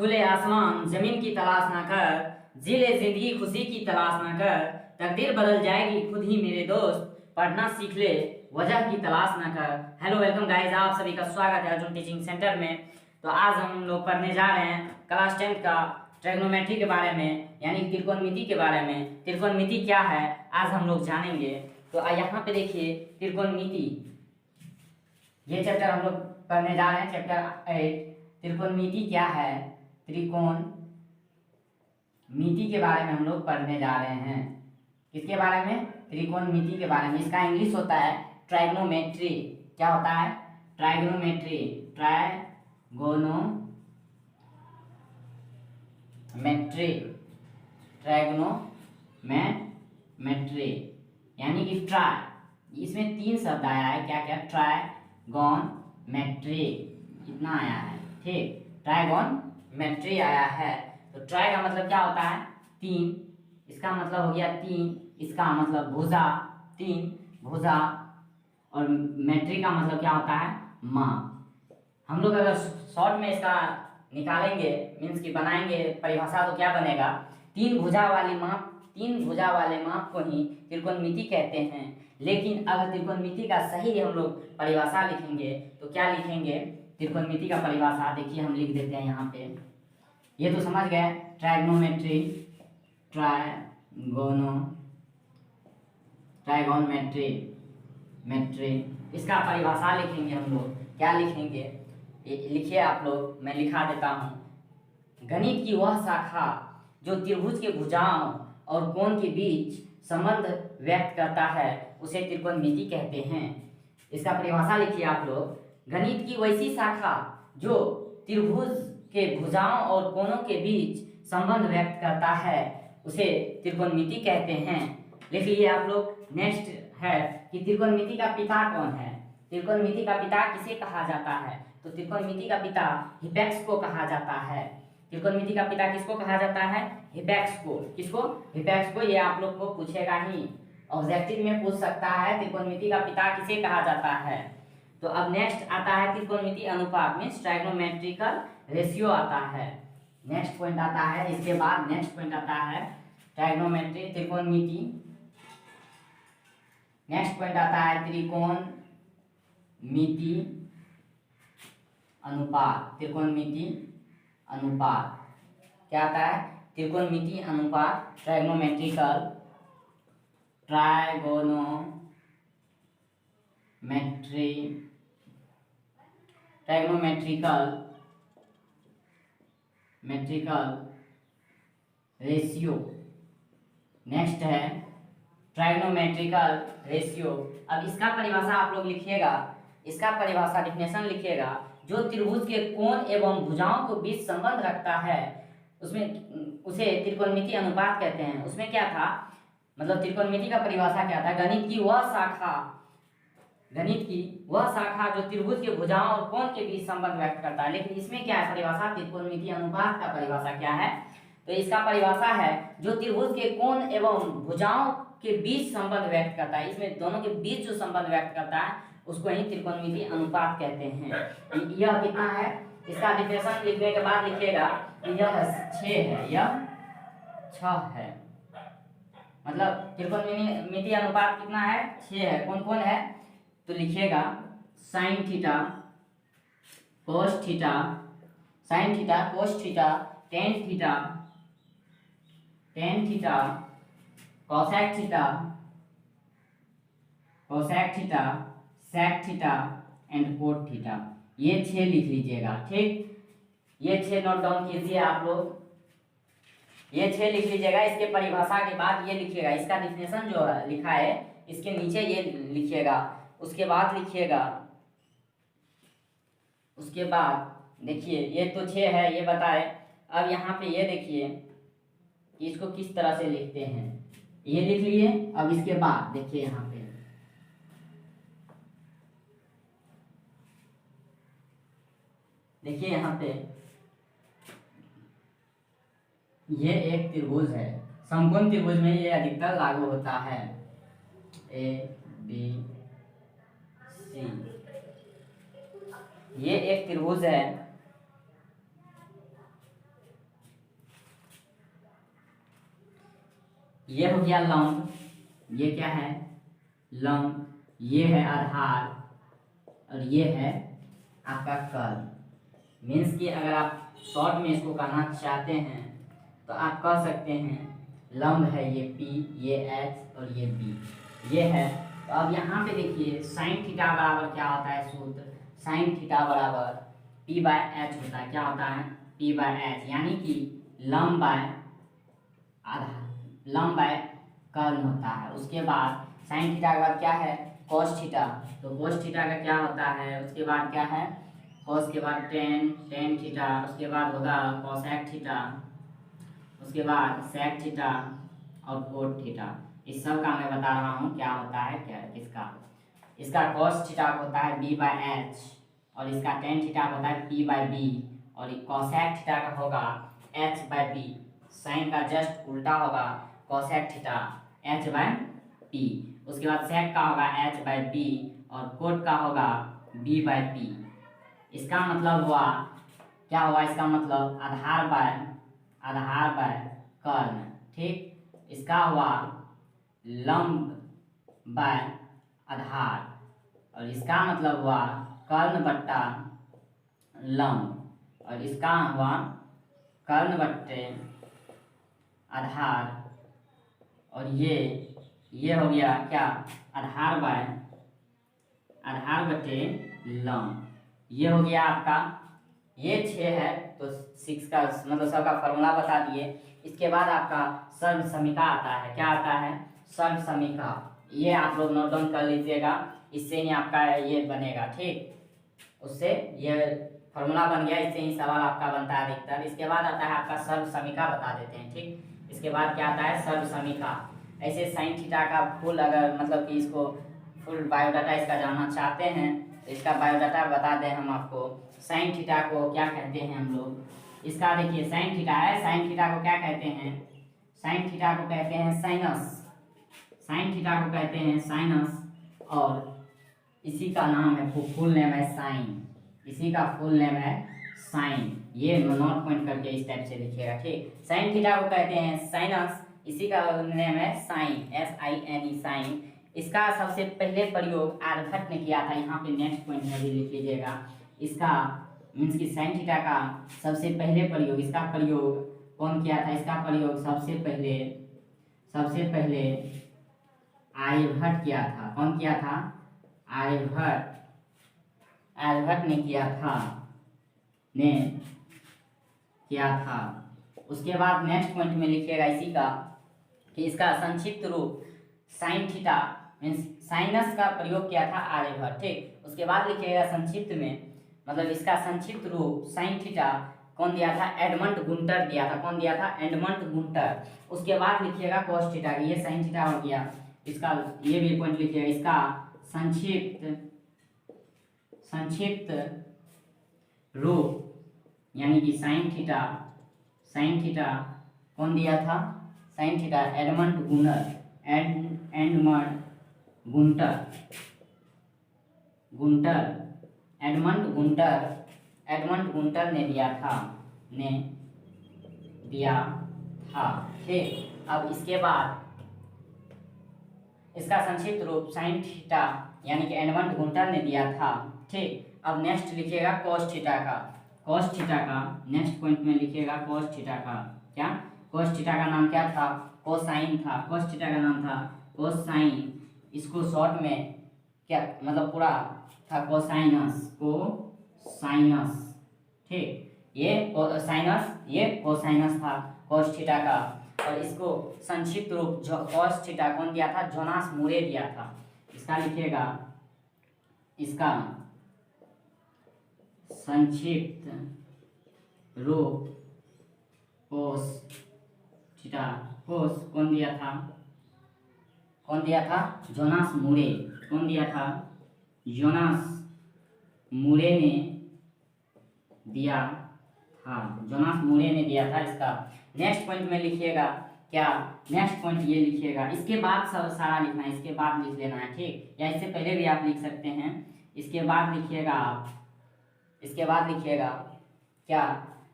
छूले आसमान जमीन की तलाश ना कर, जिले जिंदगी खुशी की तलाश ना कर, तकदीर बदल जाएगी खुद ही मेरे दोस्त, पढ़ना सीख ले वजह की तलाश ना कर। हेलो वेलकम गाइस, आप सभी का स्वागत है अर्जुन टीचिंग सेंटर में। तो आज हम लोग पढ़ने जा रहे हैं क्लास 10 का ट्रिग्नोमेट्री के बारे में, यानी त्रिकोणमिति के बारे में। त्रिकोणमिति क्या है आज हम लोग जानेंगे। तो यहाँ पे देखिए त्रिकोणमिति, ये चैप्टर हम लोग पढ़ने जा रहे हैं, चैप्टर 8। त्रिकोणमिति क्या है, त्रिकोण मिति के बारे में हम लोग पढ़ने जा रहे हैं। किसके बारे में? त्रिकोणमिति के बारे में। इसका इंग्लिश होता है ट्राइग्नोमेट्री। क्या होता है? ट्राइग्नोमेट्री। ट्राइग्नोमेट्री यानी कि ट्राई, इसमें 3 शब्द आया है। क्या क्या? ट्राइगोनमेट्री, इतना आया है। ठीक, ट्राइगोनमेट्री आया है। तो ट्राई का मतलब क्या होता है? 3। इसका मतलब हो गया 3, इसका मतलब भुजा, 3 भुजा, और मेट्री का मतलब क्या होता है? माप। हम लोग अगर शॉर्ट में इसका निकालेंगे, मीन्स की बनाएंगे परिभाषा, तो क्या बनेगा? 3 भुजा वाली माप, 3 भुजा वाले माप को ही त्रिकोणमिति कहते हैं। लेकिन अगर त्रिकोणमिति का सही हम लोग परिभाषा लिखेंगे तो क्या लिखेंगे? त्रिकोणमिति का परिभाषा देखिए, हम लिख देते हैं यहाँ पे। ये तो समझ गए, ट्राइग्नोमेट्री, ट्राइगोनमेट्री, इसका परिभाषा लिखेंगे हम लोग। क्या लिखेंगे? लिखिए आप लोग, मैं लिखा देता हूँ। गणित की वह शाखा जो त्रिभुज के भुजाओं और कोण के बीच संबंध व्यक्त करता है उसे त्रिकोणमिति कहते हैं। इसका परिभाषा लिखिए आप लोग। गणित की वैसी शाखा जो त्रिभुज के भुजाओं और कोणों के बीच संबंध व्यक्त करता है उसे त्रिकोणमिति कहते हैं। लिख लीजिए आप लोग। नेक्स्ट है कि त्रिकोणमिति का पिता कौन है। त्रिकोणमिति का पिता किसे कहा जाता है? तो त्रिकोणमिति का पिता हिपैक्स को कहा जाता है। त्रिकोणमिति का पिता किसको कहा जाता है? हिपैक्स को। किसको? हिपैक्स को। ये आप लोग को पूछेगा ही, ऑब्जेक्टिव में पूछ सकता है, त्रिकोणमिति का पिता किसे कहा जाता है। तो अब नेक्स्ट आता है त्रिकोणमिति अनुपात, मीन्स ट्राइग्नोमेट्रिकल रेशियो आता है। नेक्स्ट पॉइंट आता है, इसके बाद नेक्स्ट पॉइंट आता है ट्राइग्नोमेट्री, त्रिकोणमिति। नेक्स्ट पॉइंट आता है त्रिकोणमिति अनुपात। त्रिकोणमिति अनुपात क्या आता है? त्रिकोणमिति अनुपात, ट्राइग्नोमेट्रिकल रेशियो। नेक्स्ट है ट्राइग्नोमेट्रिकल रेशियो। अब इसका परिभाषा आप लोग लिखिएगा। इसका परिभाषा डिफिनेशन लिखिएगा। जो त्रिभुज के कोण एवं भुजाओं को बीच संबंध रखता है उसमें उसे त्रिकोणमिति अनुपात कहते हैं। उसमें क्या था, मतलब त्रिकोणमिति का परिभाषा क्या था? गणित की वह शाखा जो त्रिभुज के भुजाओं और कोण के बीच संबंध व्यक्त करता है। लेकिन इसमें क्या है परिभाषा? त्रिकोणमिति अनुपात का परिभाषा क्या है? तो इसका परिभाषा है जो त्रिभुज के कोण एवं भुजाओं के बीच संबंध व्यक्त करता है। इसमें दोनों के बीच जो संबंध व्यक्त करता है उसको ही त्रिकोणमिति अनुपात कहते हैं। यह कितना है? इसका डिफिनेशन लिखने के बाद लिखिएगा यह 6 है, यह 6 है। मतलब त्रिकोणमिति अनुपात कितना है? 6 है। कौन कौन है? तो लिखिएगा sine theta, cos theta, sine theta, cos theta, tan theta, cosec theta, sec theta and cot theta. ये 6 लिख लीजिएगा। ठीक, ये 6 नोट डाउन कीजिए आप लोग। ये 6 लिख लीजिएगा। इसके परिभाषा के बाद ये लिखिएगा, इसका डिफिनेशन जो है लिखा है इसके नीचे ये लिखिएगा। उसके बाद लिखिएगा, उसके बाद देखिए ये तो 6 है, ये बताए। अब यहाँ पे ये देखिए कि इसको किस तरह से लिखते हैं, ये लिख लिए। अब इसके बाद देखिए यहाँ पे देखिए, यहाँ पे ये एक त्रिभुज है, समकोण त्रिभुज में ये अधिकतर लागू होता है। ए बी सी, ये एक त्रिभुज है, ये हो गया लंब, ये क्या है लंब, ये है आधार और ये है आपका कर्ल। मीन्स कि अगर आप शॉर्ट में इसको कहना चाहते हैं तो आप कह सकते हैं लंब है ये P, ये H और ये B, ये है। तो अब यहाँ पे देखिए साइन थीटा बराबर क्या होता है सूत्र, साइन थीटा बराबर P/H होता है। क्या होता है P/H, यानी कि लंब बाय आधार, लंब बाय कर्ल होता है। उसके बाद साइन थीटा के बाद क्या है कॉस थीटा, तो कॉस थीटा का क्या होता है, उसके बाद क्या है कॉस के बाद टेन थीटा, उसके बाद होगा कोसेक थीटा, उसके बाद सेक थीटा और कोट थीटा। इस सब का मैं बता रहा हूँ क्या होता है क्या इसका। इसका कॉस थीटा होता है B/H और इसका टेन थीटा होता है P/B और कोसेक थीटा का होगा H/P। साइन का जस्ट उल्टा होगा कोसेक थीटा H/P। उसके बाद सेक का होगा H/P और कोट का होगा B/P। इसका मतलब हुआ क्या हुआ, इसका मतलब आधार बाय कर्ण, ठीक। इसका हुआ लंब बाय आधार और इसका मतलब हुआ कर्ण बट्टा लंब और इसका हुआ कर्ण बट्टे आधार और ये हो गया क्या आधार बट्टे लंब। ये हो गया आपका, ये 6 है तो 6 का मतलब सबका फॉर्मूला बता दिए। इसके बाद आपका सर्व समीका आता है। क्या आता है सर्व समीका, ये आप लोग नोट डाउन कर लीजिएगा, इससे ही आपका ये बनेगा, ठीक। उससे ये फॉर्मूला बन गया, इससे ही सवाल आपका बनता है अधिकतर। इसके बाद आता है आपका सर्व समीका, बता देते हैं, ठीक। इसके बाद क्या आता है सर्व समीका। ऐसे साइन थीटा का फुल अगर मतलब कि इसको फुल बायोडाटा इसका जानना चाहते हैं तो इसका बायोडाटा बता दें हम आपको। साइन थीटा को क्या कहते हैं हम लोग, इसका देखिए साइन थीटा है, साइन थीटा को क्या कहते हैं, साइन थीटा को कहते हैं साइनस, साइन थीटा को कहते हैं साइनस और इसी का नाम है फुल नेम है साइन, इसी का फुल नेम है साइन। ये नोट पॉइंट करके इस टाइप से लिखिएगा, ठीक। साइन थीटा को कहते हैं साइनस, इसी का नेम है साइन, SINE साइन। इसका सबसे पहले प्रयोग आर्यभट्ट ने किया था, यहाँ पे नेक्स्ट पॉइंट में भी लिख लीजिएगा। इसका मीन्स की साइन थीटा का सबसे पहले प्रयोग, इसका प्रयोग कौन किया था, इसका प्रयोग सबसे पहले आर्यभट्ट किया था। कौन किया था, आर्यभट्ट ने किया था। उसके बाद नेक्स्ट पॉइंट में लिखिएगा इसी का कि इसका संक्षिप्त रूप साइन थीटा मीन्स साइनस का प्रयोग किया था आर्यभट्ट, ठीक। उसके बाद लिखिएगा संक्षिप्त में, मतलब इसका संक्षिप्त रूप साइन थीटा कौन दिया था, एडमंड गुंटर दिया था। कौन दिया था, एडमंड गुंटर। उसके बाद लिखिएगा कॉस थीटा, ये साइन थीटा हो गया, इसका ये भी पॉइंट लिखिएगा। इसका संक्षिप्त रूप यानी कि साइन थीटा कौन दिया था, साइन थीटा एडमंड गुंटर ने दिया था, ठीक। अब इसके बाद इसका संक्षिप्त रूप साइन थीटा यानी कि एडमंड गुंटर ने दिया था, ठीक। अब नेक्स्ट लिखिएगा कॉस थीटा का नेक्स्ट पॉइंट में लिखिएगा कॉस थीटा का। क्या, कॉस थीटा का नाम क्या था, कोसाइन था। कॉस थीटा का नाम था कोसाइन, इसको शॉर्ट में क्या मतलब पूरा था कोसाइनस, ठीक। ये कोसाइनस था कॉस थीटा का। और इसको संक्षिप्त रूप कॉस थीटा कौन दिया था, जोनास मूरे दिया था। इसका लिखिएगा, इसका संक्षिप्त रूप कोस थीटा, कोस कौन दिया था, जोनास मूरे। कौन दिया था, जोनास मूरे ने दिया था। इसका नेक्स्ट पॉइंट में लिखिएगा क्या, नेक्स्ट पॉइंट ये लिखिएगा। इसके बाद सब सारा लिखना है, इसके बाद लिख लेना है, ठीक। या इससे पहले भी आप लिख सकते हैं। इसके बाद लिखिएगा क्या,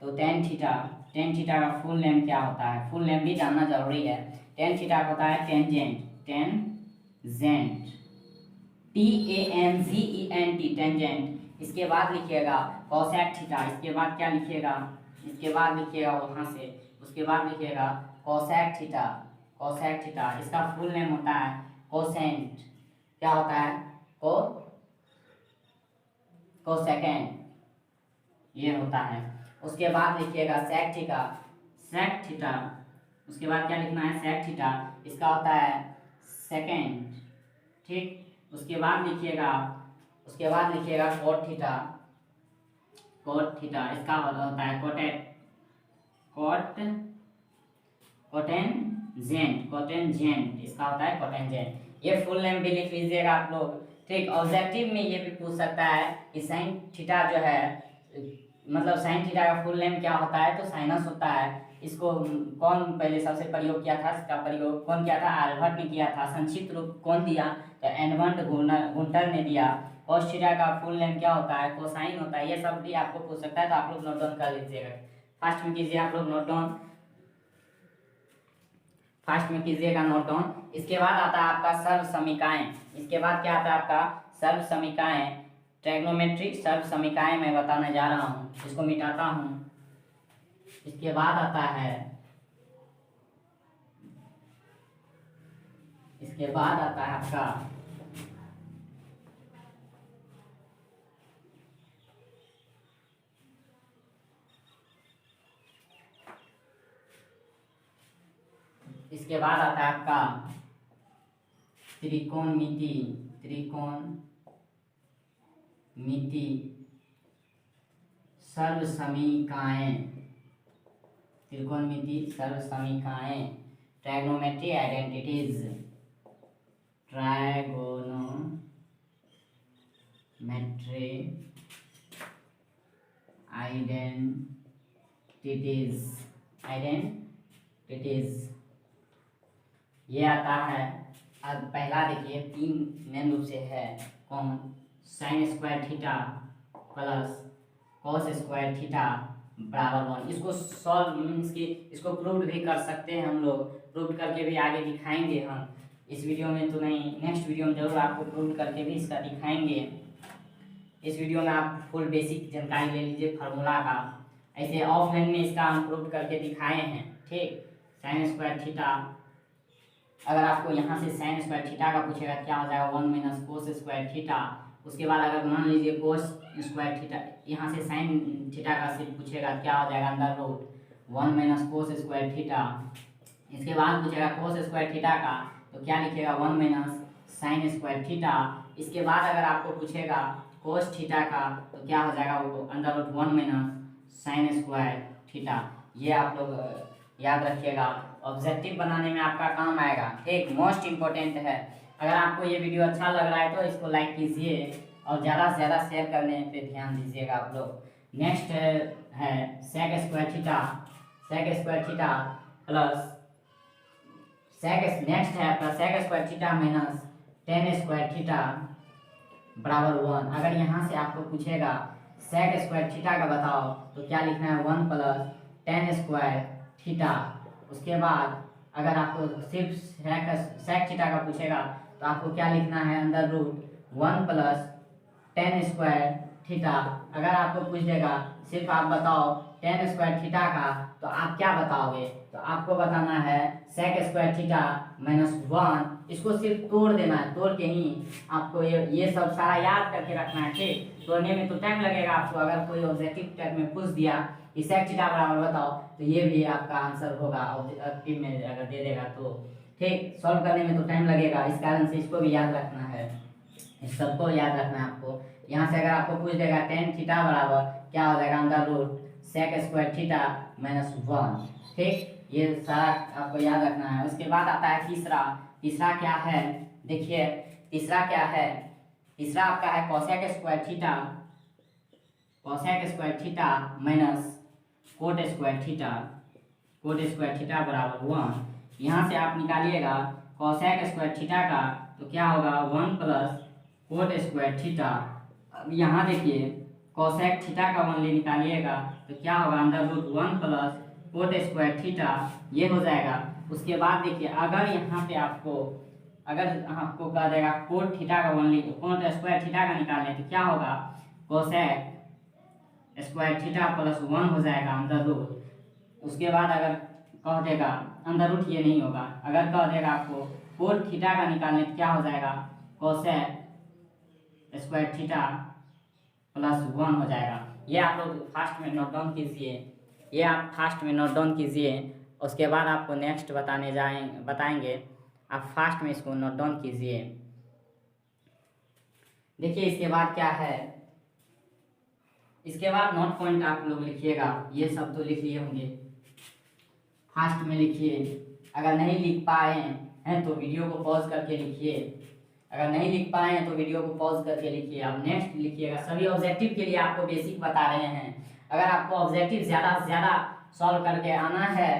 तो टेन थीटा का फुल नेम क्या होता है, फुल नेम भी जानना जरूरी है। टेन थीटा होता है टेंजेंट, TANGENT, टेंजेंट। इसके बाद लिखिएगा कोसेक थीटा, इसके बाद क्या लिखिएगा, इसके बाद लिखिएगा वहाँ से, उसके बाद लिखिएगा कोसेक थीटा, इसका फुल नेम होता है कोसेंट, क्या होता है कोसेकेंड, ये होता है। उसके बाद लिखिएगा सेक थीटा, उसके बाद क्या लिखना है सेक थीटा, इसका होता है सेकेंड, ठीक। उसके बाद लिखिएगा कोट थीटा, इसका होता है कोटेंजेंट, इसका होता है कोटेंजेंट। ये फुल नेम भी लिख लीजिएगा आप लोग, ठीक। ऑब्जेक्टिव में ये भी पूछ सकता है कि साइन थीटा जो है, मतलब साइन थीटा का फुल नेम क्या होता है, तो साइनस होता है। इसको कौन पहले सबसे प्रयोग किया था, इसका प्रयोग कौन किया था, आल्बर्ट ने किया था। संक्षिप्त रूप कौन दिया, तो एडमंड गुंटर ने दिया। कॉस थीटा का फुल नेम क्या होता है, कोसाइन होता है। ये सब भी आपको पूछ सकता है, तो आप लोग नोट डाउन कर लीजिएगा। फास्ट में कीजिए आप लोग नोट डाउन, फास्ट में कीजिएगा नोट डाउन। इसके बाद आता है आपका सर्व समीकाएं, इसके बाद क्या आता है आपका सर्व समीकाएं, ट्रिग्नोमेट्रिक सर्व समीकाएं मैं बताने जा रहा हूँ, इसको मिटाता हूँ। इसके बाद आता है आपका त्रिकोणमिति सर्व समीकाएं, ट्राइगोनोमेट्री आइडेंटिटीज, आइडेंटिटीज ये आता है। अब पहला देखिए, तीन मेन रूप से है, कौन, sign square theta plus cos square theta बराबर 1। इसको सॉल्व मीन्स कि इसको प्रूव भी कर सकते हैं हम लोग, प्रूव करके भी आगे दिखाएंगे हम। इस वीडियो में तो नहीं, नेक्स्ट वीडियो में जरूर आपको प्रूव करके भी इसका दिखाएंगे। इस वीडियो में आप फुल बेसिक जानकारी ले लीजिए फार्मूला का। ऐसे ऑफलाइन में इसका हम प्रूव करके दिखाए हैं, ठीक। साइन स्क्वायर थीटा, अगर आपको यहाँ से साइन स्क्वायर थीटा का पूछेगा क्या हो जाएगा, 1 माइनस कोस स्क्वायर थीटा। उसके बाद अगर मान लीजिए कोस स्क्वायर थीटा, यहाँ से साइन थीटा का सिर्फ पूछेगा क्या हो जाएगा, under root 1 minus cos square theta. इसके बाद पूछेगा कोस स्क्वायर थीटा का, तो क्या लिखिएगा 1 माइनस साइन स्क्वायर थीटा। इसके बाद अगर आपको पूछेगा कोस थीटा का, तो क्या हो जाएगा वो under root 1 minus sine square theta. ये आप लोग याद रखिएगा, ऑब्जेक्टिव बनाने में आपका काम आएगा, ठीक। मोस्ट इम्पोर्टेंट है। अगर आपको ये वीडियो अच्छा लग रहा है तो इसको लाइक कीजिए और ज़्यादा से ज़्यादा शेयर करने पे ध्यान दीजिएगा आप लोग। नेक्स्ट है sec square theta plus next है आपका sec square theta minus tan square theta बराबर 1। अगर यहाँ से आपको पूछेगा सेक स्क्वायर थीटा का बताओ, तो क्या लिखना है 1 प्लस टेन स्क्वायर थीटा। उसके बाद अगर आपको सिर्फ सेक थीटा का पूछेगा, तो आपको क्या लिखना है under root 1 plus tan square theta. अगर आपको पूछ देगा सिर्फ आप बताओ टेन स्क्वायर थीटा का, तो आप क्या बताओगे, तो आपको बताना है सेक स्क्वायर थीटा माइनस 1। इसको सिर्फ तोड़ देना है, तोड़ के ही आपको ये सब सारा याद करके रखना है, ठीक। तोड़ने में तो टाइम लगेगा आपको। अगर कोई ऑब्जेक्टिव टाइप में पूछ दिया कि सेक थीटा बराबर बताओ, तो ये भी आपका आंसर होगा ऑब्जेक्टिव में अगर दे देगा तो, ठीक। सॉल्व करने में तो टाइम लगेगा, इस कारण से इसको भी याद रखना है, इस सबको याद रखना है आपको। यहाँ से अगर आपको पूछ देगा टेन थीटा बराबर क्या हो जाएगा under root sec square theta minus 1, ठीक। ये सारा आपको याद रखना है। उसके बाद आता है तीसरा क्या है, देखिए तीसरा क्या है, तीसरा आपका है cosec square theta minus cot square theta बराबर 1। यहाँ से आप निकालिएगा कोसेक स्क्वायर थीटा का, तो क्या होगा 1 प्लस कोट स्क्वायर थीटा। अब यहाँ देखिए कोसेक थीटा का ओनली निकालिएगा तो क्या होगा, under root 1 plus cot square theta, ये हो जाएगा। उसके बाद देखिए अगर यहाँ पे अगर आपको कह देगा कोट थीटा का ओनली कोट स्क्वायर थीटा का निकालने तो क्या होगा, कोसेक स्क्वायर थीटा प्लस 1 हो जाएगा अंडर रूट। उसके बाद अगर कह देगा अंडर रूट, ये नहीं होगा, अगर कह देगा आपको कोट थीटा का निकालने तो क्या हो जाएगा, कोसेक स्क्वायर थीटा प्लस 1 हो जाएगा। ये आप लोग फास्ट में नोट डाउन कीजिए, ये आप फास्ट में नोट डाउन कीजिए। उसके बाद आपको नेक्स्ट बताएंगे, आप फास्ट में इसको नोट डाउन कीजिए। देखिए इसके बाद क्या है, इसके बाद नोट पॉइंट आप लोग लिखिएगा, ये सब तो लिख लिए होंगे, फास्ट में लिखिए। अगर नहीं लिख पाए हैं तो वीडियो को पॉज करके लिखिए, अगर नहीं लिख पाए हैं तो वीडियो को पॉज करके लिखिए। अब नेक्स्ट लिखिएगा, सभी ऑब्जेक्टिव के लिए आपको बेसिक बता रहे हैं। अगर आपको ऑब्जेक्टिव ज़्यादा से ज़्यादा सॉल्व करके आना है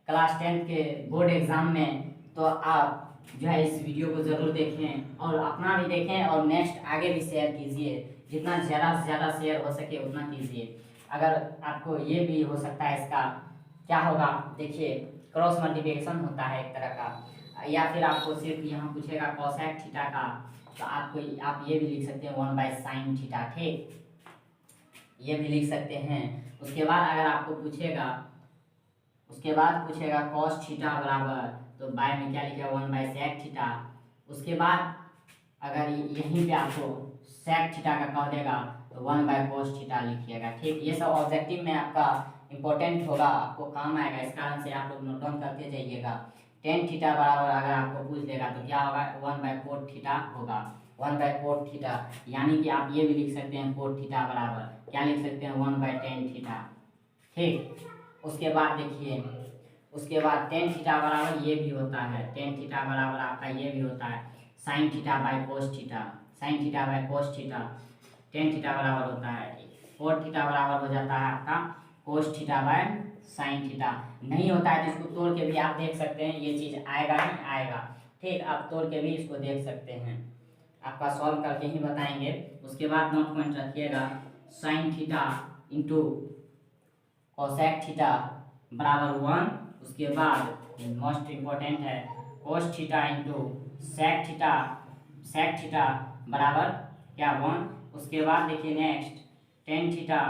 क्लास 10 के बोर्ड एग्जाम में, तो आप जो है इस वीडियो को ज़रूर देखें और अपना भी देखें और नेक्स्ट आगे भी शेयर कीजिए, जितना ज़्यादा से ज़्यादा शेयर हो सके उतना कीजिए। अगर आपको ये भी हो सकता है, इसका क्या होगा, देखिए क्रॉस मल्टीप्लिकेशन होता है एक तरह का, या फिर आपको सिर्फ यहाँ पूछेगा कोसेक थीटा का, तो आप ये भी लिख सकते हैं 1/sin थीटा, ठीक, ये भी लिख सकते हैं। उसके बाद अगर आपको पूछेगा cos थीटा बराबर, तो बाय में क्या लिखेगा 1/sec थीटा। उसके बाद अगर यहीं पे आपको sec थीटा का कह देगा तो 1/cos थीटा लिखिएगा, ठीक। ये सब ऑब्जेक्टिव में आपका इंपॉर्टेंट होगा, आपको काम आएगा, इस कारण से आप लोग नोट डाउन करते जाइएगा। tan थीटा बराबर अगर आपको पूछ देगा तो क्या होगा, 1/cot थीटा होगा, 1/cot थीटा, यानी कि आप ये भी लिख सकते हैं cot थीटा बराबर क्या लिख सकते हैं 1/tan थीटा, ठीक। उसके बाद देखिए, उसके बाद tan थीटा बराबर ये भी होता है, tan थीटा बराबर आपका ये भी होता है sin theta by cos theta, sin theta by cos theta, tan theta बराबर होता है cot थीटा बराबर हो जाता है आपका cos theta by sin theta. नहीं होता है तो इसको तोड़ के भी आप देख सकते हैं, ये चीज़ आएगा ही आएगा, ठीक, आप तोड़ के भी इसको देख सकते हैं, आपका सॉल्व करके ही बताएंगे। उसके बाद नोट पॉइंट रखिएगा, sin theta into cosec theta बराबर 1। उसके बाद मोस्ट इम्पोर्टेंट है cos theta into sec theta बराबर क्या 1। उसके बाद देखिए next tan theta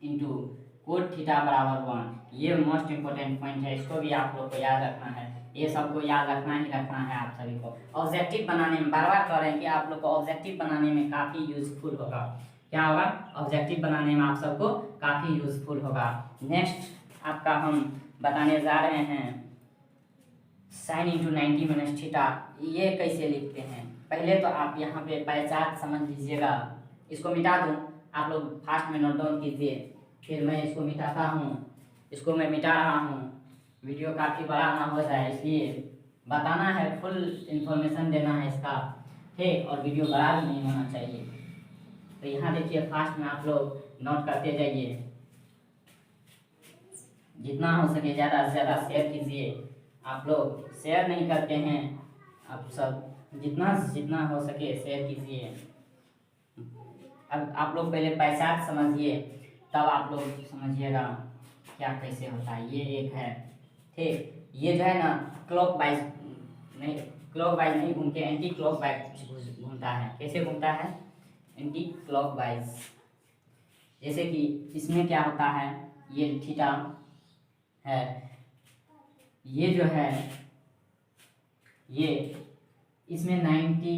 into cot theta बराबर 1। ये मोस्ट इम्पोर्टेंट पॉइंट है, इसको भी आप लोग को याद रखना है, ये सबको याद रखना ही रखना है आप सभी को। ऑब्जेक्टिव बनाने में बार बार कह रहे हैं कि आप लोग को ऑब्जेक्टिव बनाने में काफ़ी यूजफुल होगा, क्या होगा, ऑब्जेक्टिव बनाने में आप सबको काफ़ी यूजफुल होगा। नेक्स्ट आपका हम बताने जा रहे हैं sin इंटू 90 माइनस थीटा, ये कैसे लिखते हैं। पहले तो आप यहाँ पे पहचान समझ लीजिएगा, इसको मिटा दूँ, आप लोग फास्ट में नोट डाउन कीजिए, फिर मैं इसको मिटाता हूँ, इसको मैं मिटा रहा हूँ, वीडियो काफ़ी बड़ा ना हो जाए इसलिए बताना है, फुल इंफॉर्मेशन देना है इसका, ठीक, और वीडियो बड़ा भी नहीं होना चाहिए। तो यहाँ देखिए फास्ट में आप लोग नोट करते जाइए, जितना हो सके ज़्यादा से ज़्यादा शेयर कीजिए। आप लोग शेयर नहीं करते हैं, आप सब जितना हो सके शेयर कीजिए। अब आप लोग पहले पैसा समझिए, तब आप लोग समझिएगा क्या कैसे होता है। ये एक है, ठीक, ये जो है ना क्लॉक वाइज नहीं घूम के एंटी क्लॉक वाइज घूमता है। कैसे घूमता है, एंटी क्लॉक वाइज। जैसे कि इसमें क्या होता है, ये थीटा है, ये जो है ये इसमें 90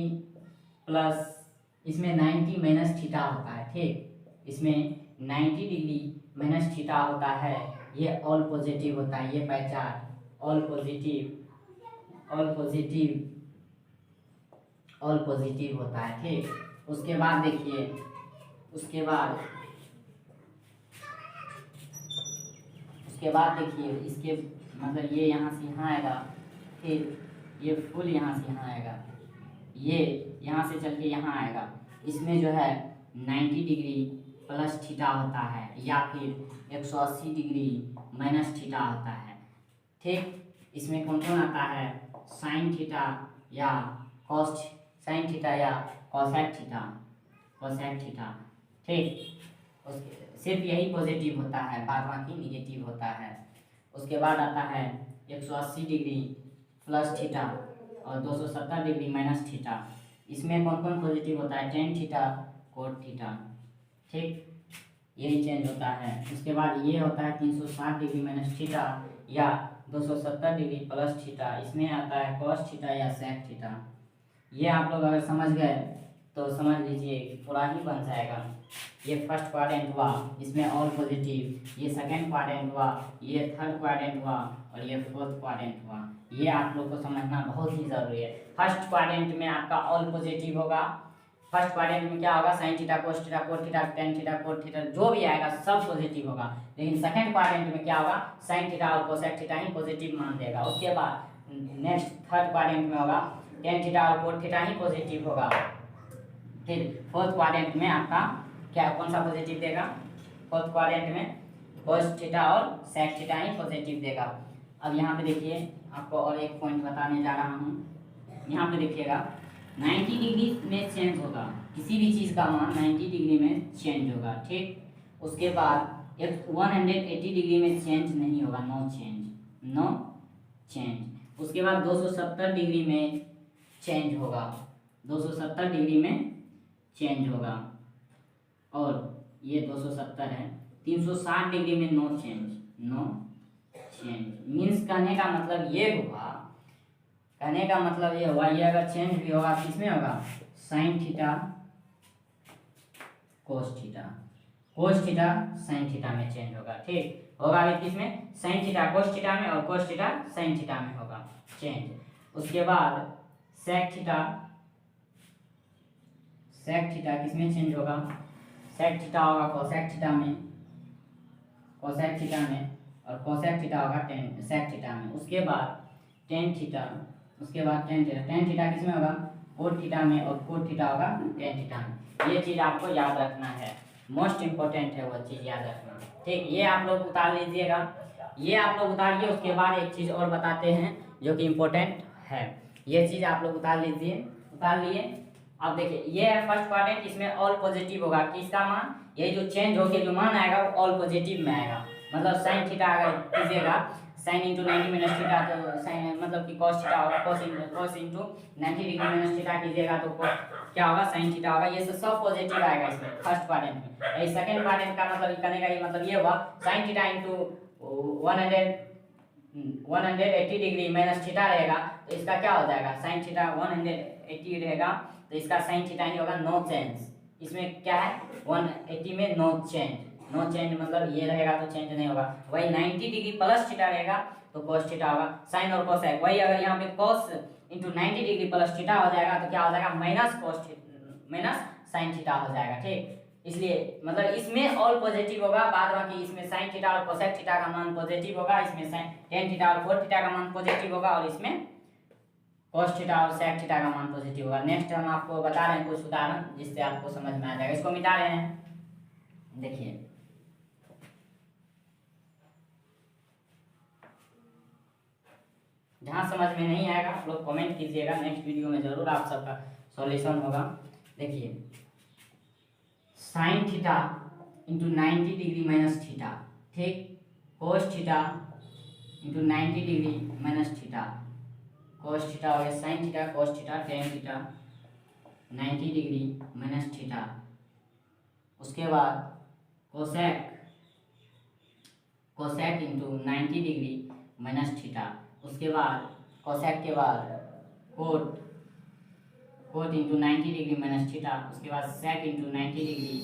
प्लस इसमें 90 माइनस थीटा होता है, ठीक, इसमें 90 डिग्री माइनस थीटा होता है, ये ऑल पॉजिटिव होता है, ये पहचान ऑल पॉजिटिव होता है, ठीक। उसके बाद देखिए, उसके बाद देखिए इसके मतलब ये यहाँ से यहाँ आएगा, ठीक, ये फुल यहाँ से यहाँ आएगा, ये यहाँ से चल के यहाँ आएगा। इसमें जो है 90 डिग्री प्लस थीटा होता है या फिर 180 डिग्री माइनस थीटा होता है, ठीक। इसमें कौन कौन आता है, साइन थीटा या कोसेक थीटा, ठीक। उसके सिर्फ यही पॉजिटिव होता है, बाद बाकी निगेटिव होता है। उसके बाद आता है 180 डिग्री प्लस थीटा और 270 डिग्री माइनस थीटा। इसमें कौन कौन पॉजिटिव होता है? Tan theta, cot theta. ठीक, यही चेंज होता है। उसके बाद ये होता है 360 डिग्री माइनस थीटा या 270 डिग्री प्लस थीटा। इसमें आता है कॉस थीटा या सेक थीटा। ये आप लोग अगर समझ गए तो समझ लीजिए पूरा ही बन जाएगा। ये फर्स्ट क्वाड्रेंट हुआ, इसमें ऑल पॉजिटिव। ये सेकंड क्वाड्रेंट हुआ, ये थर्ड क्वाड्रेंट हुआ और ये फोर्थ क्वाड्रेंट हुआ। ये आप लोग को समझना बहुत ही जरूरी है। फर्स्ट क्वाड्रेंट में आपका ऑल पॉजिटिव होगा। फर्स्ट क्वाड्रेंट में क्या होगा? Sign theta, cos theta, cot theta, tan theta, cot theta, जो भी आएगा सब पॉजिटिव होगा। लेकिन सेकंड क्वाड्रेंट में क्या होगा? साइन थीटा और कोसेक थीटा ही पॉजिटिव मान देगा। उसके बाद नेक्स्ट थर्ड क्वाड्रेंट में होगा टेन थीटा और कोट थीटा ही पॉजिटिव होगा। फिर फोर्थ क्वाड्रेंट में आपका क्या कौन सा पॉजिटिव देगा? फोर्थ क्वाड्रेंट में कोस थीटा और सेक थीटा ही पॉजिटिव देगा। अब यहाँ पे देखिए, आपको और एक पॉइंट बताने जा रहा हूँ। यहाँ पे देखिएगा 90 डिग्री में चेंज होगा, किसी भी चीज़ का मान 90 डिग्री में चेंज होगा। ठीक, उसके बाद 180 डिग्री में चेंज नहीं होगा, नो चेंज, नो चेंज। उसके बाद 270 डिग्री में चेंज होगा, 270 डिग्री में चेंज होगा और ये 270 है। 360 डिग्री में no change, no change. Means कहने का मतलब ये हुआ, कहने का मतलब ये हुआ, ये अगर चेंज भी होगा किसमें होगा? Sign theta, cos theta, cos theta sine theta में चेंज होगा। ठीक, होगा भी किसमें? साइन थीटा कोस थीटा में और कोस थीटा साइन थीटा में होगा चेंज। उसके बाद सेक थीटा, सेक थीटा किसमें चेंज होगा? सेक थीटा होगा कोसेक थीटा में, कोसेक थीटा में, और कोसेक थीटा होगा टेन सेक थीटा में। उसके बाद टेन थीटा, उसके बाद टेन थीटा, टेन थीटा किसमें होगा? कोट थीटा में, और कोट थीटा होगा टेन थीटा में। ये चीज़ आपको याद रखना है, मोस्ट इंपॉर्टेंट है वो चीज़ याद रखना। ठीक, ये आप लोग उतार लीजिएगा, ये आप लोग उतारिए। उसके बाद एक चीज़ और बताते हैं जो कि इम्पोर्टेंट है, ये चीज़ आप लोग उतार लीजिए, उतार लिए। अब देखिए ये है फर्स्ट क्वाड्रेंट, इसमें ऑल पॉजिटिव होगा। किसका मान? ये जो चेंज होके जो मान आएगा वो ऑल पॉजिटिव में आएगा। मतलब साइन थीटा अगर कीजिएगा, साइन इंटू 90 माइनस थीटा, तो साइन मतलब कि कॉस थीटा होगा, cos into 90 degree minus theta कीजिएगा तो क्या होगा? साइन थीटा होगा। ये सब पॉजिटिव आएगा इसमें फर्स्ट क्वाड्रेंट में। ये सेकंड क्वाड्रेंट का मतलब करने का ये मतलब ये हुआ sign theta into 180 degree minus theta रहेगा, तो इसका क्या हो जाएगा? साइन थीटा 180 रहेगा, तो इसका साइन थीटा ही होगा, नो चेंज। इसमें क्या है? 180 में नो चेंज, नो चेंज मतलब ये रहेगा तो चेंज नहीं होगा। वही 90 डिग्री प्लस थीटा रहेगा तो cos थीटा होगा। साइन और कोसेक, वही अगर यहाँ पे cos into 90 degree plus theta हो जाएगा तो क्या हो जाएगा? Minus cos minus sine theta हो जाएगा। ठीक, इसलिए मतलब इसमें ऑल पॉजिटिव होगा, बाद बाकी इसमें साइन थीटा और कोसेक थीटा का मान पॉजिटिव होगा, इसमें साइन टेन थीटा और कोट थीटा का मान पॉजिटिव होगा, और इसमें cos थीटा और sec थीटा का मान पॉजिटिव होगा। नेक्स्ट हम आपको बता रहे हैं कुछ उदाहरण जिससे आपको समझ में आ जाएगा। इसको मिटा रहे हैं, देखिए जहाँ समझ में नहीं आएगा आप लोग कमेंट कीजिएगा, नेक्स्ट वीडियो में जरूर आप सबका सॉल्यूशन होगा। देखिए sine theta into 90 degree minus theta, ठीक, cos theta into 90 degree minus theta, cos theta हो गया, sine theta cos theta tan theta 90 degree minus theta. उसके बाद cosec, cosec into 90 degree minus theta. उसके बाद कोसेक के बाद cot, cot into 90 degree minus theta. उसके बाद sec into 90 degree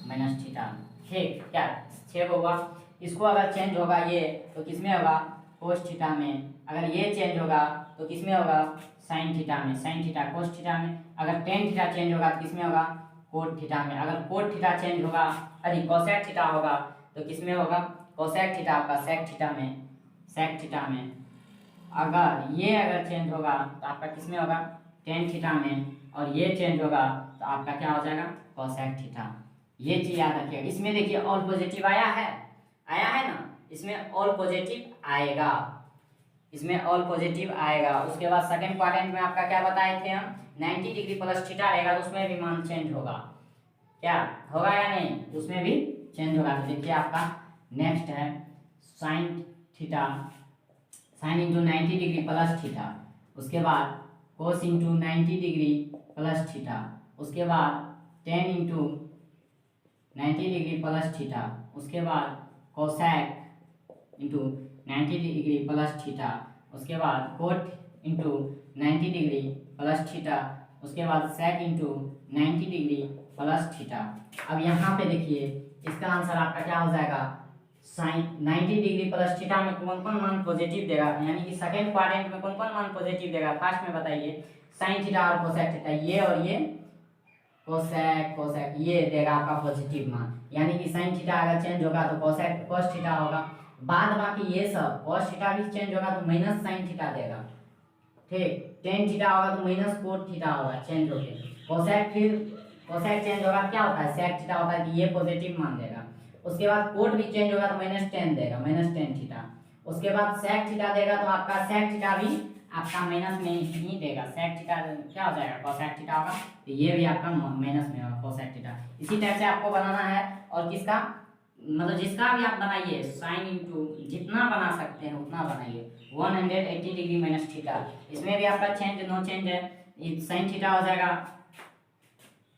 minus theta. ठीक, क्या 6 होगा। इसको अगर चेंज होगा ये तो किसमें होगा? कोस थीटा में। अगर ये चेंज होगा तो किसमें होगा? साइन थीटा में, साइन थीटा कोस थीटा में। अगर टेन थीटा चेंज होगा तो किसमें होगा? कोट थीटा में। अगर कोट थीटा चेंज होगा, अरे कोसेक थीटा होगा तो किसमें होगा? कोसेक थीटा आपका सेक थीटा में, सेक थीटा में। अगर ये अगर चेंज होगा तो आपका किसमें होगा? टेन थीटा में। और ये चेंज होगा तो आपका क्या हो जाएगा? Cosec theta. ये चीज याद रखिएगा। इसमें देखिए ऑल पॉजिटिव आया है, आया है ना, इसमें ऑल पॉजिटिव आएगा, इसमें ऑल पॉजिटिव आएगा। उसके बाद सेकंड क्वाड्रेंट में आपका क्या बताए थे हम? 90 डिग्री प्लस थीटा रहेगा तो उसमें भी मान चेंज होगा। क्या होगा या नहीं, उसमें भी चेंज होगा। तो देखिए आपका नेक्स्ट है sine theta, sine into 90 degree plus theta, उसके बाद cos into 90 degree plus theta, उसके बाद tan into 90 degree plus theta, उसके बाद cosec into 90 degree plus theta, उसके बाद cot into 90 degree plus theta, उसके बाद sec into 90 degree plus theta. अब यहाँ पे देखिए इसका आंसर आपका क्या हो जाएगा, साइन 90 डिग्री प्लस थीटा में कौन कौन मान पॉजिटिव देगा, यानी कि सेकेंड क्वाड्रेंट में कौन कौन मान पॉजिटिव देगा, फर्स्ट में बताइए। साइन थीटा और कोसेक थीटा, ये और ये कोसेक कोसेक ये देगा आपका पॉजिटिव मान, यानी कि साइन थीटा अगर चेंज होगा तो कोसेक कोस थीटा होगा। बाद बाकी ये सब कोस थीटा भी चेंज होगा तो माइनस साइन थीटा देगा, ठीक। टेन थीटा होगा तो माइनस कोट थीटा होगा चेंज होके। कोसेक फिर कोसेक चेंज होगा क्या होता है, सेक थीटा होता है कि ये पॉजिटिव मान देगा। उसके बाद कोट भी चेंज होगा तो माइनस 10 देगा, माइनस 10 थीटा। उसके बाद सेक थीटा देगा तो आपका सेक थीटा भी आपका माइनस में ही देगा, सेक थीटा क्या हो जाएगा, कोसेक थीटा होगा, तो ये भी आपका माइनस में होगा कोसेक थीटा। इसी टाइप से आपको बनाना है, और किसका मतलब जिसका भी आप बनाइए साइन इंटू जितना बना सकते हैं उतना बनाइए। 180 डिग्री माइनस थीटा, इसमें भी आपका चेंज नो चेंज है, साइन थीटा हो जाएगा।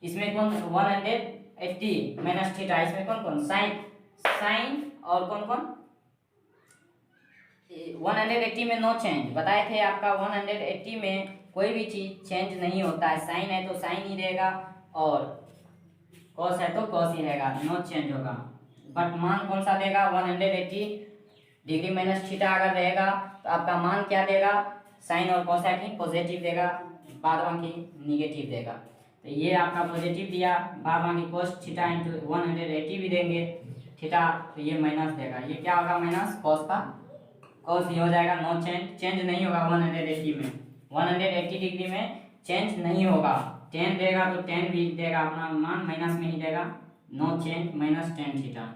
इसमें कौन 180 माइनस थीटा, इसमें कौन कौन साइन साइन और कौन कौन 180 में नो चेंज बताए थे आपका। 180 में कोई भी चीज चेंज नहीं होता है, साइन है तो साइन ही रहेगा और कॉस है तो कॉस ही रहेगा, नो चेंज होगा। बट मान कौन सा देगा, 180 डिग्री माइनस थीटा अगर रहेगा तो आपका मान क्या देगा, साइन और कोसेक ही पॉजिटिव देगा, बाद बाकी निगेटिव देगा। तो ये आपका पॉजिटिव दिया, बाद बाकी कोस थीटा इंटू 180 भी देंगे थीटा, तो ये माइनस देगा, ये क्या होगा माइनस कॉस का कॉस ही हो जाएगा, नो चेंज, चेंज नहीं होगा 180 में, 180 डिग्री में चेंज नहीं होगा। 10 देगा तो 10 भी देगा, अपना मान माइनस में ही देगा, नो चेंज माइनस 10 थीटा,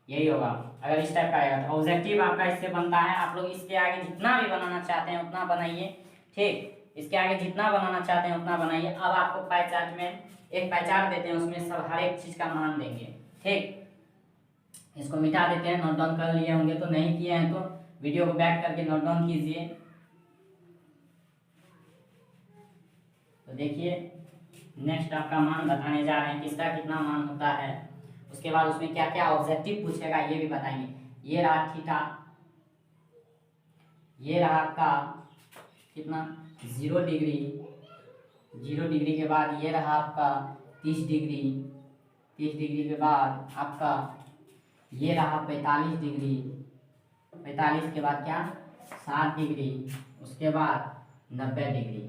यही होगा अगर इस टाइप का आएगा। तो ऑब्जेक्टिव आपका इससे बनता है, आप लोग इसके आगे जितना भी बनाना चाहते हैं उतना बनाइए, ठीक। इसके आगे जितना बनाना चाहते हैं उतना बनाइए। अब आपको पाई चार्ट में एक पाई चार्ट देते हैं, उसमें सब हर एक चीज का मान देंगे, ठीक। इसको मिटा देते हैं, नोट डाउन कर लिए होंगे, तो नहीं किए हैं तो वीडियो को बैक करके नोट डाउन कीजिए। तो देखिए नेक्स्ट आपका मान बताने जा रहे हैं, किसका कितना मान होता है, उसके बाद उसमें क्या क्या ऑब्जेक्टिव पूछेगा ये भी बताएंगे। ये रहा थीटा, ये रहा आपका कितना 0 डिग्री, 0 डिग्री के बाद ये रहा आपका 30 डिग्री, 30 डिग्री के बाद आपका ये रहा 45 डिग्री, 45 के बाद क्या 60 डिग्री, उसके बाद 90 डिग्री।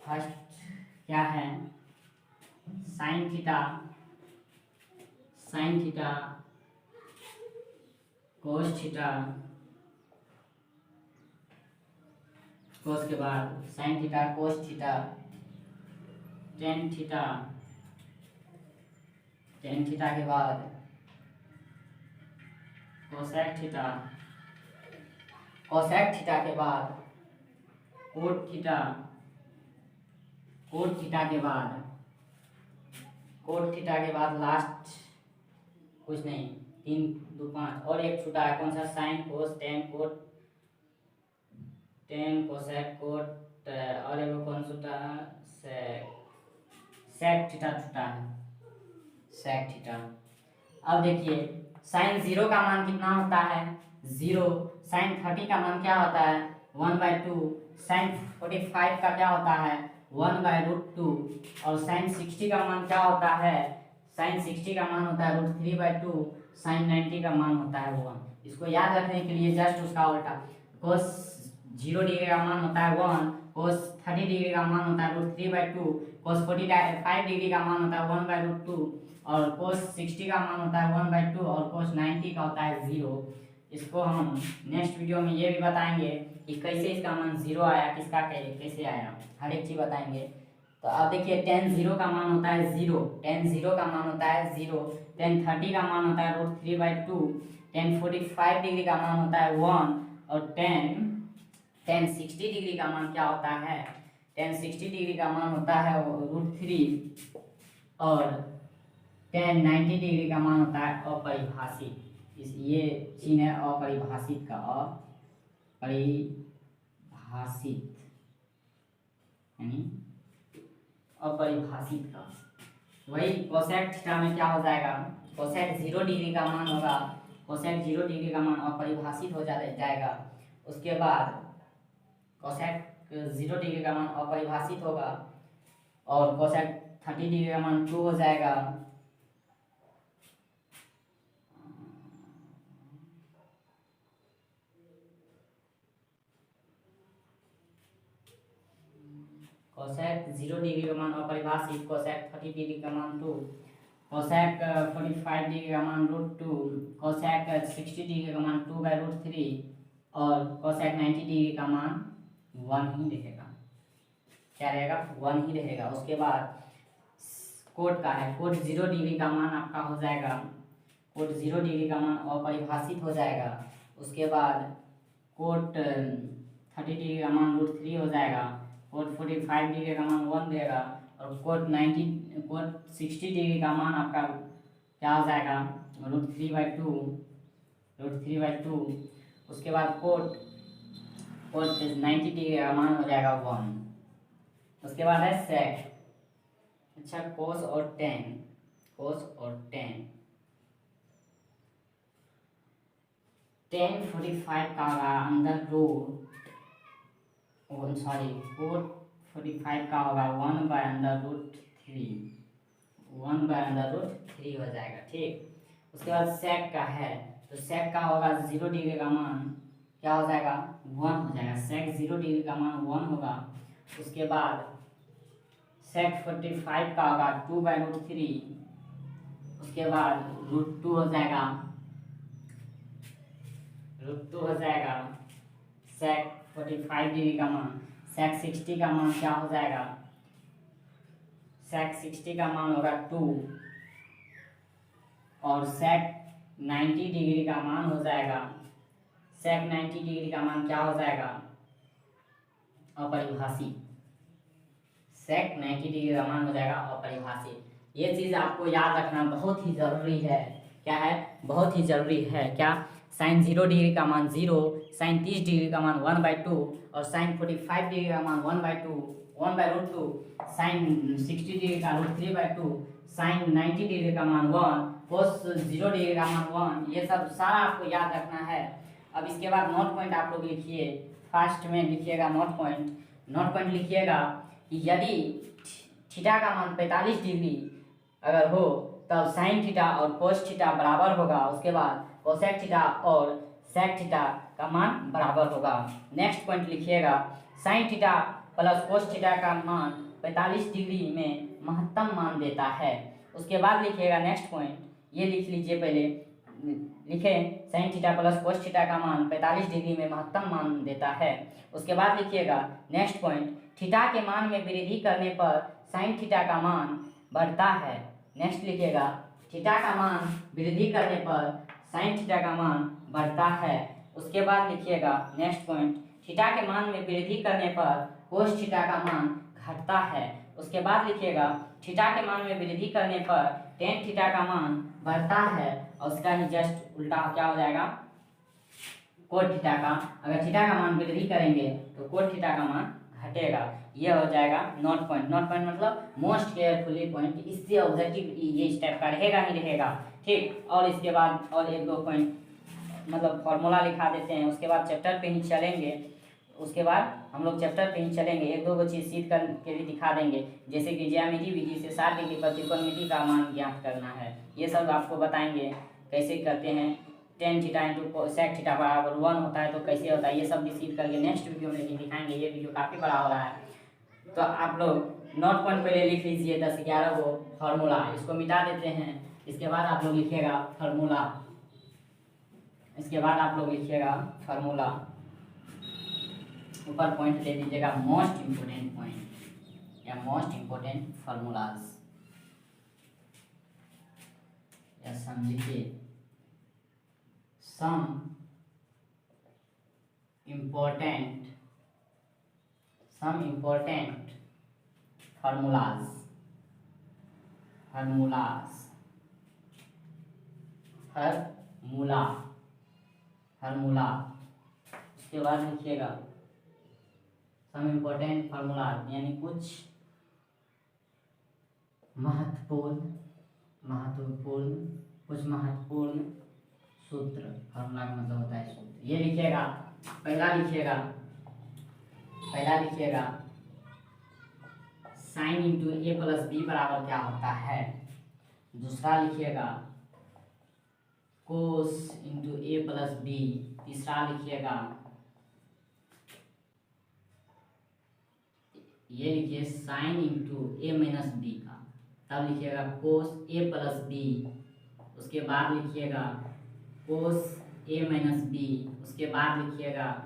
फर्स्ट क्या है sine theta, sine theta cos theta, cos के बाद sine theta cos theta, tan theta, tan theta के बाद कोसेक थीटा, कोसेक थीटा के बाद कोट थीटा, कोट थीटा के बाद कोट थीटा के बाद लास्ट कुछ नहीं 3 2 5 और एक छूटा है, कौन सा sine cos tan cot, tan cosec cot और एक कौन छूटा है सेक थीटा छूटा है, सेक थीटा। अब देखिए साइन 0 का मान कितना होता है 0, साइन 30 का मान क्या होता है 1/2, साइन 45 का क्या होता है 1/√2 और साइन 60 का मान क्या होता है, साइन 60 का मान होता है √3/2, साइन 90 का मान होता है 1। इसको याद रखने के लिए जस्ट उसका उल्टा, कोस 0 डिग्री का मान होता है 1, कोस 30 डिग्री का मान होता है √3/2, कोस 45 डिग्री का मान होता है 1/√2 और कोस 60 का मान होता है 1/2 और कोस 90 का होता है 0। इसको हम नेक्स्ट वीडियो में ये भी बताएंगे कि कैसे इसका मान 0 आया, किसका कैसे आया, हर एक चीज बताएंगे। तो अब देखिए tan 0 का मान होता है 0, tan 0 का मान होता है 0, tan 30 का मान होता है √3/2, tan 45 डिग्री का मान होता है 1 और tan 60 डिग्री का मान क्या होता है, tan 60 डिग्री का मान होता है √3 और tan 90 डिग्री का मान होता है अपरिभाषित। इस ये चिन्ह है अपरिभाषित का, अपरिभाषित यानी अपरिभाषित का। वही कोसेक थीटा में क्या हो जाएगा, कोसेक 0 डिग्री का मान होगा, कोसेक 0 डिग्री का मान अपरिभाषित हो जाएगा। उसके बाद कोसेक 0 डिग्री का मान अपरिभाषित होगा और कोसेक 30 डिग्री का मान 2 हो जाएगा। कोसेक 0 डिग्री का मान अपरिभाषित, कोसेक 30 डिग्री का मान 2, कोसेक 45 डिग्री का मान √2, कोसेक 60 डिग्री का मान 2/√3 और कोसेक 90 डिग्री का मान 1 ही रहेगा। क्या रहेगा, 1 ही रहेगा। उसके बाद कोट का है, कोट 0 डिग्री का मान आपका हो जाएगा, कोट 0 डिग्री का मान अपरिभाषित हो जाएगा। उसके बाद कोट 30 डिग्री का मान √3 हो जाएगा, कोट 45 डिग्री का मान 1 देगा और कोट 60 डिग्री का मान आपका क्या हो जाएगा, √3/2। उसके बाद कोट 90 डिग्री का मान हो जाएगा 1। उसके बाद है सेक। अच्छा, कोस और टेन, tan 45 का होगा अंदर रूट, सॉरी कोट 45 का होगा 1/√3, 1/√3 हो जाएगा। ठीक। उसके बाद सेक का है, तो सेक का होगा 0 डिग्री का मान क्या हो जाएगा, 1 हो जाएगा। सेक 0 डिग्री का मान 1 होगा। उसके बाद सेक 45 का होगा 2/√3, उसके बाद √2 हो जाएगा, सेक 45 डिग्री का मान। सेक 60 का मान क्या हो जाएगा, सेक 60 का मान होगा 2 और सेक 90 डिग्री का मान हो जाएगा, सेक 90 डिग्री का मान क्या हो जाएगा, अपरिभाषित। सेक 90 डिग्री का मान हो जाएगा अपरिभाषित। ये चीज़ आपको याद रखना बहुत ही ज़रूरी है। क्या है, बहुत ही ज़रूरी है। क्या, साइन 0 डिग्री का मान 0, साइन 30 डिग्री का मान 1/2 और साइन 45 डिग्री का मान 1/2, साइन 60 डिग्री का √3/2, साइन 90 डिग्री का मान 1, कोस 0 डिग्री का मान 1। ये सब सारा आपको याद रखना है। अब इसके बाद नोट पॉइंट आप लोग लिखिए, फर्स्ट में लिखिएगा नोट पॉइंट लिखिएगा कि यदि थीटा का मान 45 डिग्री अगर हो तब साइन थीटा और कोस थीटा बराबर होगा। उसके बाद कोसेक थीटा और सेक थीटा का मान बराबर होगा। नेक्स्ट पॉइंट लिखिएगा, sine theta plus cos theta का मान 45 डिग्री में महत्तम मान देता है। उसके बाद लिखिएगा नेक्स्ट पॉइंट, ये लिख लीजिए पहले, लिखें sine theta plus cos theta का मान 45 डिग्री में महत्तम मान देता है। उसके बाद लिखिएगा नेक्स्ट पॉइंट, थीटा के मान में वृद्धि करने पर साइन थीटा का मान बढ़ता है। नेक्स्ट लिखिएगा, थीटा का मान वृद्धि करने पर साइन थीटा का मान बढ़ता है। उसके बाद लिखिएगा नेक्स्ट पॉइंट, थीटा के मान में वृद्धि करने पर कोस थीटा का मान घटता है। उसके बाद लिखिएगा, थीटा के मान में वृद्धि करने पर टेन थीटा का मान बढ़ता है और उसका ही जस्ट उल्टा क्या हो जाएगा, कोट थीटा का। अगर थीटा का मान वृद्धि करेंगे तो कोट थीटा का मान घटेगा। ये हो जाएगा नोट पॉइंट मतलब मोस्ट केयरफुली पॉइंट। इससे ऑब्जेक्टिव ये इस टाइप का रहेगा ही रहेगा। ठीक। और इसके बाद और एक दो पॉइंट मतलब फॉर्मूला लिखा देते हैं, उसके बाद चैप्टर पे ही चलेंगे। उसके बाद हम लोग चैप्टर पे ही चलेंगे, एक दो चीज़ सीख कर के भी दिखा देंगे, जैसे कि ज्यामिति विधि से 60 डिग्री पर त्रिकोणमिति का मान ज्ञात करना है। ये सब आपको बताएंगे कैसे करते हैं। Tan theta into sec theta बराबर 1 होता है तो कैसे होता है, ये सब भी सीख करके नेक्स्ट वीडियो में दिखाएंगे। ये वीडियो काफ़ी बड़ा हो रहा है तो आप लोग नोट पॉइंट पहले लिख लीजिए 10-11 को फार्मूला, इसको मिटा देते हैं। इसके बाद आप लोग लिखिएगा फार्मूला, इसके बाद आप लोग लिखिएगा फार्मूला, ऊपर पॉइंट ले दीजिएगा मोस्ट इम्पोर्टेंट पॉइंट या मोस्ट इम्पोर्टेंट फार्मूलाज, या समझिए some important formulas, formulas, formula, formula. उसके बाद लिखिएगा सम इम्पोर्टेंट फार्मूला, यानी कुछ महत्वपूर्ण कुछ महत्वपूर्ण सूत्र। फार्मूला का मतलब होता है सूत्र। ये लिखिएगा, पहला लिखिएगा sine into A plus B बराबर क्या होता है। दूसरा लिखिएगा कोस इंटू ए प्लस बी। तीसरा लिखिएगा, ये लिखिए साइन इंटू ए माइनस बी का। तब लिखिएगा कोस ए प्लस बी। उसके बाद लिखिएगा कोस ए माइनस बी। उसके बाद लिखिएगा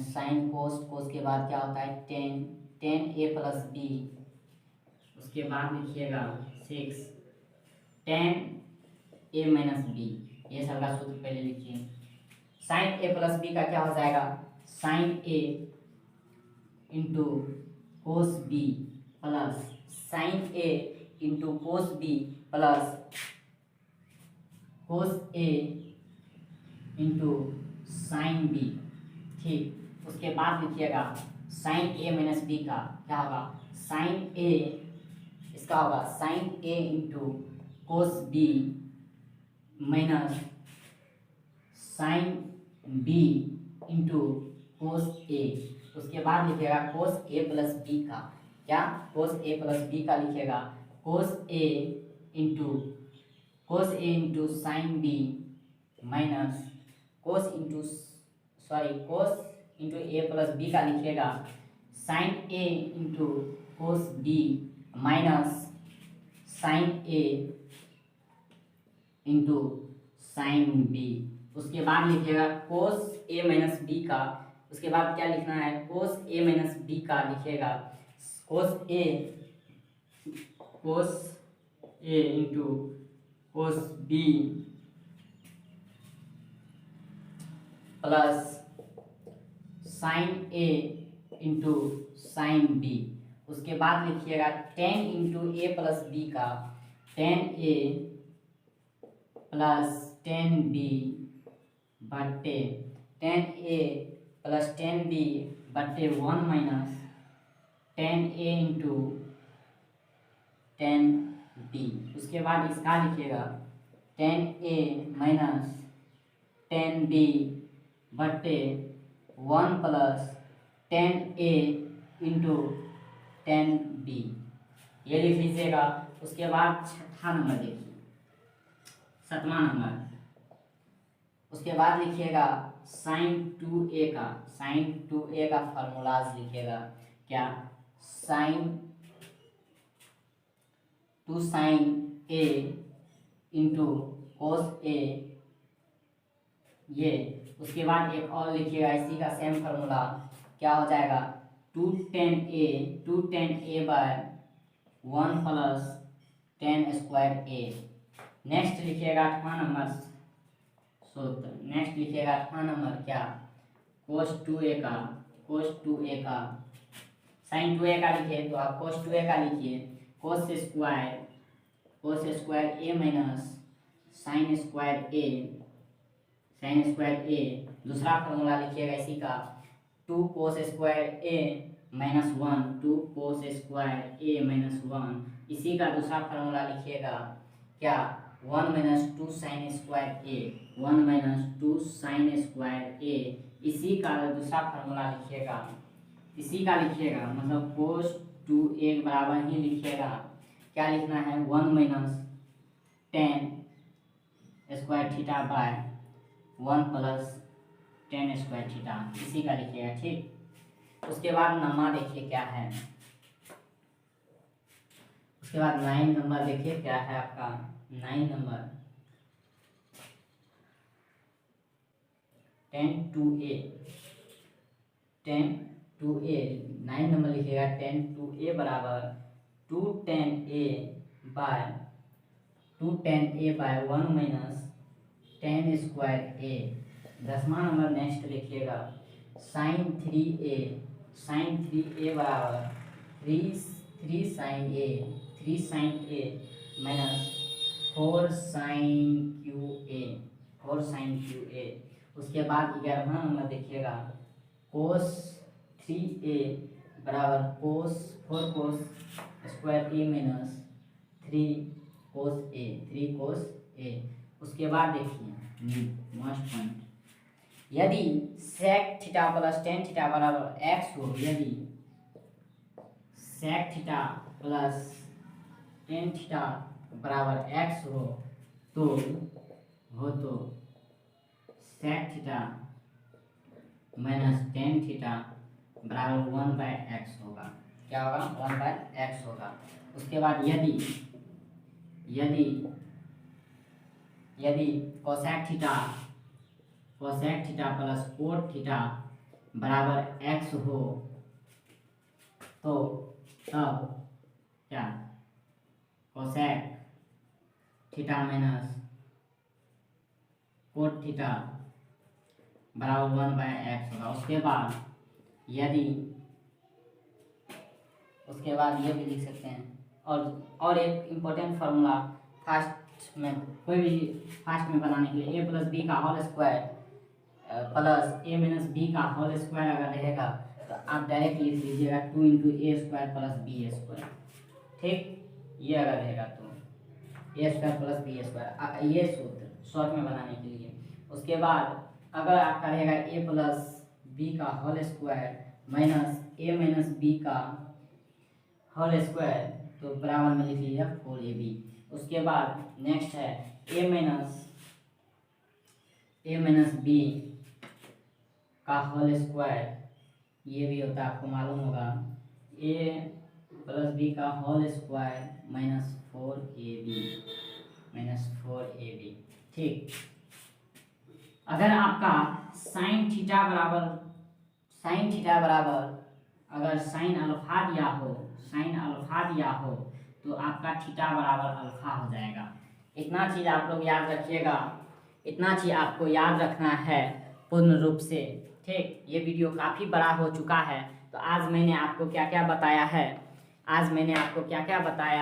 साइन कोस के बाद क्या होता है टेन ए प्लस बी। उसके बाद लिखिएगा 6 टेन ए माइनस बी। ये सब का सूत्र पहले लिखिए। साइन ए प्लस बी का क्या हो जाएगा, sine A into cos B plus sine A into cos B plus cos A into sine B. ठीक, उसके बाद लिखिएगा साइन ए माइनस बी का क्या होगा, साइन ए, इसका होगा sine A into cos B minus sine B into cos A. उसके बाद लिखिएगा कोस ए प्लस बी का, क्या कोस ए प्लस बी का लिखिएगा cos A into sine B minus cos into A plus B का लिखिएगा sine A into cos B minus sine A into sine B. उसके बाद लिखिएगा कोस ए माइनस बी का। उसके बाद क्या लिखना है, कोस ए माइनस बी का लिखिएगा cos A into cos B plus sine A into sine B. उसके बाद लिखिएगा tan into A plus B का tan A plus tan B बट्टे tan A plus tan B बट्टे 1 minus tan A into tan B. उसके बाद इसका लिखिएगा tan A minus tan B बट्टे 1 plus tan A into tan B. ये लिख लीजिएगा। उसके बाद छठा नंबर देखिए, 7वां नंबर। उसके बाद लिखिएगा साइन 2a का फार्मूलाज लिखिएगा, क्या साइन ए इंटू कोस ए। ये उसके बाद एक और लिखिएगा इसी का सेम फार्मूला, क्या हो जाएगा 210a by 1 plus 10 square A. Next लिखिएगा 8वां नंबर सूत्र। नेक्स्ट लिखिएगा 8वां नंबर, क्या कोस 2a का साइन 2a का लिखिए तो आप कोस 2a का लिखिए कोस स्क्वायर ए माइनस साइन स्क्वायर ए। दूसरा फॉर्मूला लिखिएगा इसी का 2 कोस स्क्वायर ए माइनस 1 2 कोस स्क्वायर ए माइनस 1। इसी का दूसरा फार्मूला लिखिएगा, क्या 1 माइनस 2 साइन स्क्वायर ए 1 माइनस 2 साइन स्क्वायर ए। इसी का दूसरा फार्मूला लिखिएगा, इसी का लिखिएगा मतलब कोस 2a बराबर ही लिखिएगा, क्या लिखना है 1 minus 10 square theta by 1 plus 10 square theta. इसी का लिखिएगा। ठीक, उसके बाद नंबर देखिए क्या है। उसके बाद 9 नंबर देखिए क्या है आपका 9 नंबर 10 to a 9 नंबर लिखिएगा 10 to a बराबर 210a by 1 minus 10 square a। 10वां नंबर नेक्स्ट लिखिएगा साइन 3a sin 3a बराबर 3 sin a minus 4 sin QA। उसके बाद 11वां नंबर देखिएगा cos 3a बराबर four cos square a minus 3 cos a। उसके बाद देखिए मस्ट पॉइंट, यदि sec theta plus tan theta बराबर x हो, यदि sec theta plus tan theta बराबर x हो तो sec theta minus tan theta बराबर 1/x होगा। क्या होगा? 1/x होगा। उसके बाद यदि cosec theta plus cot theta बराबर x हो तो तब क्या cosec theta minus cot theta बराबर 1/x होगा। उसके बाद ये भी लिख सकते हैं। और एक इम्पोर्टेंट फार्मूला फास्ट में बनाने के लिए, a प्लस बी का whole square plus a minus B का होल स्क्वायर अगर रहेगा तो आप डायरेक्ट लिख लीजिएगा 2 × a² प्लस b²। ठीक, ये अगर रहेगा तो a² प्लस b², ये सूत्र शॉर्ट में बनाने के लिए। उसके बाद अगर आपका रहेगा a प्लस बी का whole square minus a minus B का होल स्क्वायर तो बराबर में लिख लीजिए 4ab। उसके बाद नेक्स्ट है a माइनस बी का होल स्क्वायर, ये भी होता है आपको मालूम होगा, a प्लस बी का होल स्क्वायर माइनस 4ab। ठीक, अगर आपका साइन थीटा बराबर अगर साइन अल्फा दिया हो तो आपका थीटा बराबर अल्फा हो जाएगा। इतना चीज़ आप लोग याद रखिएगा, इतना चीज़ आपको याद रखना है पूर्ण रूप से। ठीक, ये वीडियो काफ़ी बड़ा हो चुका है, तो आज मैंने आपको क्या क्या बताया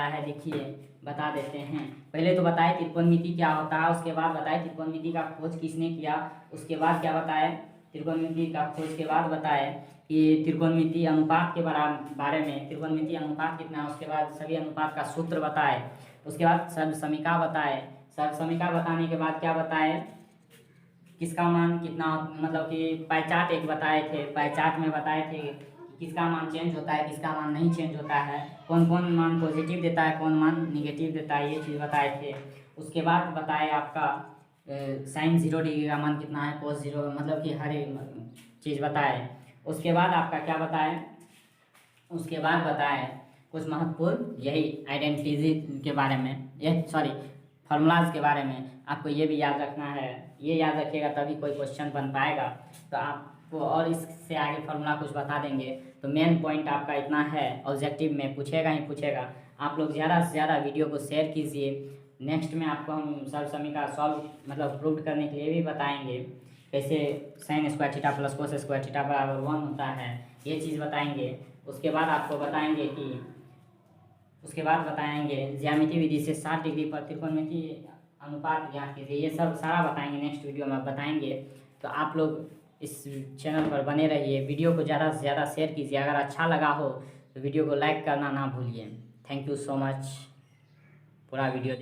है देखिए, बता देते हैं। पहले तो बताए त्रिकोणमिति क्या होता है, उसके बाद बताए त्रिकोणमिति का खोज किसने किया, उसके बाद क्या बताए त्रिकोणमिति का खोज के बाद बताए कि त्रिकोणमिति अनुपात के बारे में, त्रिकोणमिति अनुपात कितना है, उसके बाद सभी अनुपात का सूत्र बताए। उसके बाद सर्वसमीका बताए, सर्वसमीका बताने के बाद क्या बताए, किसका मान कितना, मतलब कि पाई चार्ट एक बताए थे, पाई चार्ट में बताए थे किसका मान चेंज होता है, किसका मान नहीं चेंज होता है, कौन कौन मान पॉजिटिव देता है, कौन मान निगेटिव देता है, ये चीज़ बताए थे। उसके बाद बताए आपका साइन 0 डिग्री का मान कितना है, cos 0, मतलब कि हर एक चीज़ बताए। उसके बाद आपका क्या बताए, उसके बाद बताए कुछ महत्वपूर्ण यही आइडेंटिटीज के बारे में, फार्मूलाज के बारे में। आपको ये भी याद रखना है, ये याद रखिएगा तभी कोई क्वेश्चन बन पाएगा। तो आपको और इससे आगे फार्मूला कुछ बता देंगे। तो मेन पॉइंट आपका इतना है, ऑब्जेक्टिव में पूछेगा ही पूछेगा। आप लोग ज़्यादा से ज़्यादा वीडियो को शेयर कीजिए। नेक्स्ट में आपको हम सर्वसमीका मतलब प्रूव करने के लिए भी बताएंगे, कैसे sign square theta plus cos square theta बराबर 1 होता है, ये चीज़ बताएंगे। उसके बाद आपको बताएंगे ज्यामिति विधि से 60 डिग्री पर त्रिकोणमिति अनुपात ज्ञात कीजिए, ये सब सारा बताएंगे नेक्स्ट वीडियो में बताएंगे। तो आप लोग इस चैनल पर बने रहिए, वीडियो को ज़्यादा से ज़्यादा शेयर कीजिए। अगर अच्छा लगा हो तो वीडियो को लाइक करना ना भूलिए। थैंक यू सो मच, पूरा वीडियो